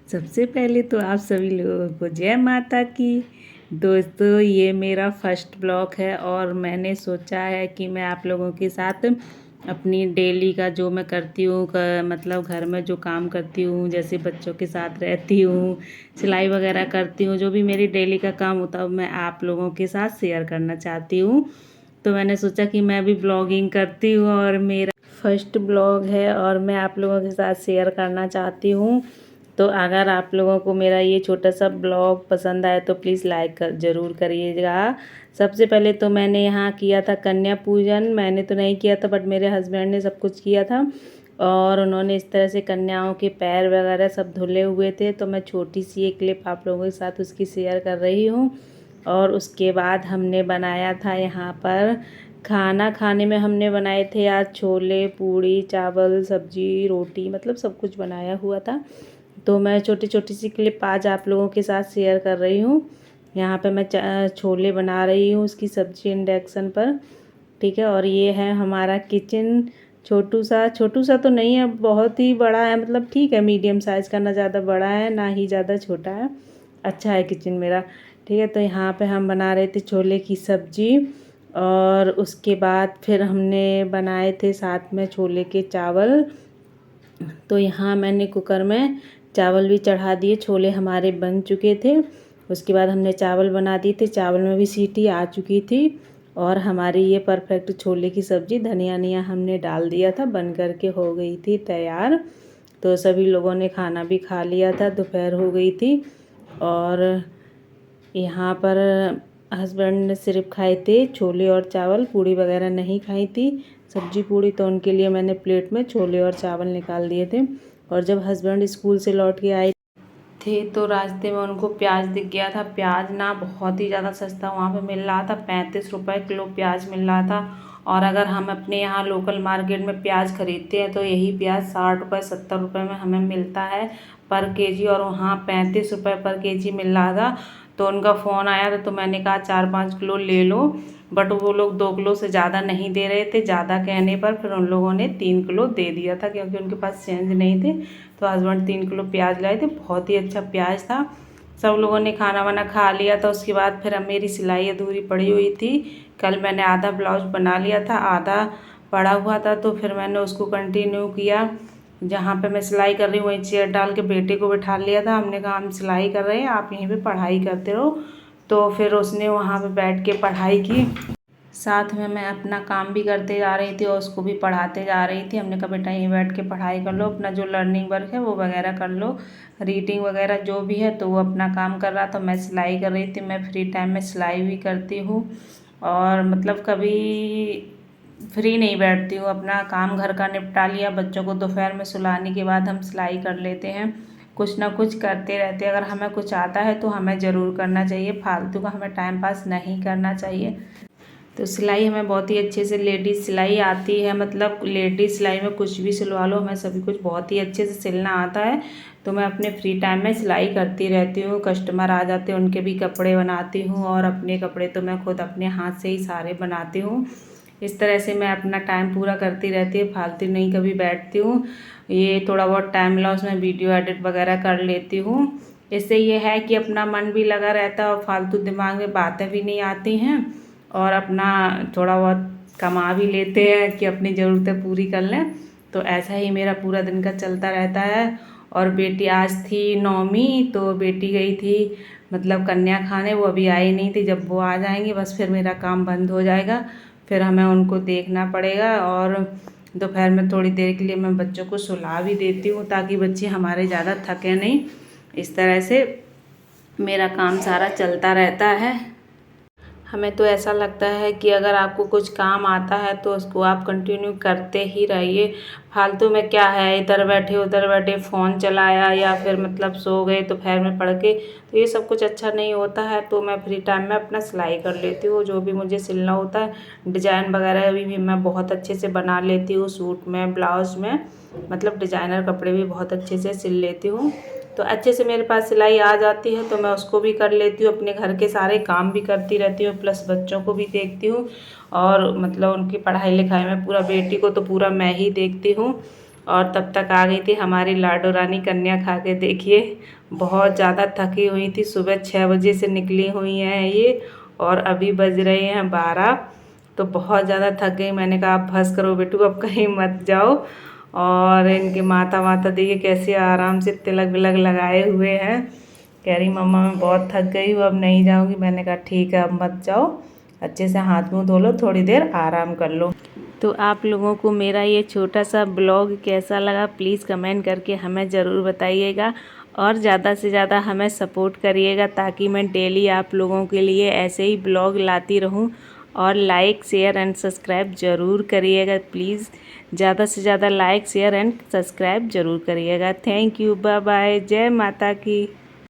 सबसे पहले तो आप सभी लोगों को जय माता की। दोस्तों, ये मेरा फर्स्ट ब्लॉग है और मैंने सोचा है कि मैं आप लोगों के साथ अपनी डेली का जो मैं करती हूँ मतलब घर में जो काम करती हूँ, जैसे बच्चों के साथ रहती हूँ, सिलाई वगैरह करती हूँ, जो भी मेरी डेली का काम होता है मैं आप लोगों के साथ शेयर करना चाहती हूँ। तो मैंने सोचा कि मैं भी ब्लॉगिंग करती हूँ और मेरा फर्स्ट ब्लॉग है और मैं आप लोगों के साथ शेयर करना चाहती हूँ। तो अगर आप लोगों को मेरा ये छोटा सा ब्लॉग पसंद आए तो प्लीज़ लाइक ज़रूर करिएगा। सबसे पहले तो मैंने यहाँ किया था कन्या पूजन। मैंने तो नहीं किया था बट मेरे हस्बैंड ने सब कुछ किया था और उन्होंने इस तरह से कन्याओं के पैर वगैरह सब धुले हुए थे। तो मैं छोटी सी एक क्लिप आप लोगों के साथ उसकी शेयर कर रही हूँ। और उसके बाद हमने बनाया था यहाँ पर खाने में हमने बनाए थे आज छोले, पूड़ी, चावल, सब्जी, रोटी, मतलब सब कुछ बनाया हुआ था। तो मैं छोटी छोटी सी क्लिप आज आप लोगों के साथ शेयर कर रही हूँ। यहाँ पे मैं छोले बना रही हूँ, उसकी सब्ज़ी इंडक्शन पर, ठीक है। और ये है हमारा किचन, छोटू सा तो नहीं है, बहुत ही बड़ा है, मतलब ठीक है, मीडियम साइज़ का, ना ज़्यादा बड़ा है ना ही ज़्यादा छोटा है, अच्छा है किचन मेरा, ठीक है। तो यहाँ पे हम बना रहे थे छोले की सब्ज़ी और उसके बाद फिर हमने बनाए थे साथ में छोले के चावल। तो यहाँ मैंने कुकर में चावल भी चढ़ा दिए, छोले हमारे बन चुके थे। उसके बाद हमने चावल बना दिए थे, चावल में भी सीटी आ चुकी थी और हमारी ये परफेक्ट छोले की सब्ज़ी धनिया हमने डाल दिया था, बन कर के हो गई थी तैयार। तो सभी लोगों ने खाना भी खा लिया था, दोपहर हो गई थी। और यहाँ पर हस्बैंड ने सिर्फ खाए थे छोले और चावल, पूड़ी वगैरह नहीं खाई थी, सब्जी पूड़ी, तो उनके लिए मैंने प्लेट में छोले और चावल निकाल दिए थे। और जब हस्बैंड स्कूल से लौट के आए थे तो रास्ते में उनको प्याज दिख गया था। प्याज ना बहुत ही ज़्यादा सस्ता वहाँ पे मिल रहा था, 35 रुपये किलो प्याज मिल रहा था। और अगर हम अपने यहाँ लोकल मार्केट में प्याज खरीदते हैं तो यही प्याज 60 रुपये 70 रुपये में हमें मिलता है पर केजी, और वहाँ 35 रुपये पर केजी मिल रहा था। तो उनका फ़ोन आया था तो मैंने कहा 4-5 किलो ले लो, बट वो लोग 2 किलो से ज़्यादा नहीं दे रहे थे। ज़्यादा कहने पर फिर उन लोगों ने 3 किलो दे दिया था क्योंकि उनके पास चेंज नहीं थे। तो हस्बैंड 3 किलो प्याज लाए थे, बहुत ही अच्छा प्याज था। सब लोगों ने खाना वाना खा लिया था। उसके बाद फिर अब मेरी सिलाई अधूरी पड़ी हुई थी। कल मैंने आधा ब्लाउज बना लिया था, आधा पड़ा हुआ था, तो फिर मैंने उसको कंटिन्यू किया। जहाँ पे मैं सिलाई कर रही हूँ वहीं चेयर डाल के बेटे को बिठा लिया था। हमने कहा हम सिलाई कर रहे हैं, आप यहीं पे पढ़ाई करते रहो। तो फिर उसने वहाँ पे बैठ के पढ़ाई की, साथ में मैं अपना काम भी करते जा रही थी और उसको भी पढ़ाते जा रही थी। हमने कहा बेटा यहीं बैठ के पढ़ाई कर लो, अपना जो लर्निंग वर्क है वो वगैरह कर लो, रीडिंग वगैरह जो भी है। तो वो अपना काम कर रहा था, मैं सिलाई कर रही थी। मैं फ्री टाइम में सिलाई भी करती हूँ और मतलब कभी फ्री नहीं बैठती हूँ। अपना काम घर का निपटा लिया, बच्चों को दोपहर में सुलाने के बाद हम सिलाई कर लेते हैं। कुछ ना कुछ करते रहते हैं। अगर हमें कुछ आता है तो हमें ज़रूर करना चाहिए, फालतू का हमें टाइम पास नहीं करना चाहिए। तो सिलाई हमें बहुत ही अच्छे से लेडीज़ सिलाई आती है, मतलब लेडीज़ सिलाई में कुछ भी सिलवा लो, हमें सभी कुछ बहुत ही अच्छे से सिलना आता है। तो मैं अपने फ्री टाइम में सिलाई करती रहती हूँ। कस्टमर आ जाते हैं उनके भी कपड़े बनाती हूँ और अपने कपड़े तो मैं खुद अपने हाथ से ही सारे बनाती हूँ। इस तरह से मैं अपना टाइम पूरा करती रहती हूँ, फालतू नहीं कभी बैठती हूँ। ये थोड़ा बहुत टाइम मिला उसमें वीडियो एडिट वगैरह कर लेती हूँ। इससे ये है कि अपना मन भी लगा रहता है और फालतू दिमाग में बातें भी नहीं आती हैं और अपना थोड़ा बहुत कमा भी लेते हैं कि अपनी ज़रूरतें पूरी कर लें। तो ऐसा ही मेरा पूरा दिन का चलता रहता है। और बेटी आज थी 9वीं, तो बेटी गई थी मतलब कन्या खाने, वो अभी आई नहीं थी। जब वो आ जाएंगी बस फिर मेरा काम बंद हो जाएगा, फिर हमें उनको देखना पड़ेगा। और दोपहर में थोड़ी देर के लिए मैं बच्चों को सुला भी देती हूँ ताकि बच्चे हमारे ज़्यादा थके नहीं। इस तरह से मेरा काम सारा चलता रहता है। हमें तो ऐसा लगता है कि अगर आपको कुछ काम आता है तो उसको आप कंटिन्यू करते ही रहिए। फालतू में क्या है, इधर बैठे उधर बैठे फ़ोन चलाया या फिर मतलब सो गए दोपहर में पढ़ के, तो ये सब कुछ अच्छा नहीं होता है। तो मैं फ्री टाइम में अपना सिलाई कर लेती हूँ, जो भी मुझे सिलना होता है। डिज़ाइन वगैरह भी मैं बहुत अच्छे से बना लेती हूँ, सूट में, ब्लाउज़ में, मतलब डिज़ाइनर कपड़े भी बहुत अच्छे से सिल लेती हूँ। तो अच्छे से मेरे पास सिलाई आ जाती है तो मैं उसको भी कर लेती हूँ, अपने घर के सारे काम भी करती रहती हूँ, प्लस बच्चों को भी देखती हूँ और मतलब उनकी पढ़ाई लिखाई में पूरा, बेटी को तो पूरा मैं ही देखती हूँ। और तब तक आ गई थी हमारी लाडो रानी कन्या। खा के देखिए, बहुत ज़्यादा थकी हुई थी। सुबह 6 बजे से निकली हुई हैं ये और अभी बज रहे हैं 12। तो बहुत ज़्यादा थक गई। मैंने कहा आप बस करो बेटू, अब कहीं मत जाओ। और इनके माता वाता देखिए कैसे आराम से तिलक विलक लगाए हुए हैं। कह रही मम्मा मैं बहुत थक गई हूँ, अब नहीं जाऊँगी। मैंने कहा ठीक है अब मत जाओ, अच्छे से हाथ मुँह धो लो, थोड़ी देर आराम कर लो। तो आप लोगों को मेरा ये छोटा सा ब्लॉग कैसा लगा प्लीज़ कमेंट करके हमें ज़रूर बताइएगा और ज़्यादा से ज़्यादा हमें सपोर्ट करिएगा ताकि मैं डेली आप लोगों के लिए ऐसे ही ब्लॉग लाती रहूं। और लाइक शेयर एंड सब्सक्राइब ज़रूर करिएगा प्लीज़। ज़्यादा से ज़्यादा लाइक शेयर एंड सब्सक्राइब ज़रूर करिएगा। थैंक यू, बाय बाय, जय माता की।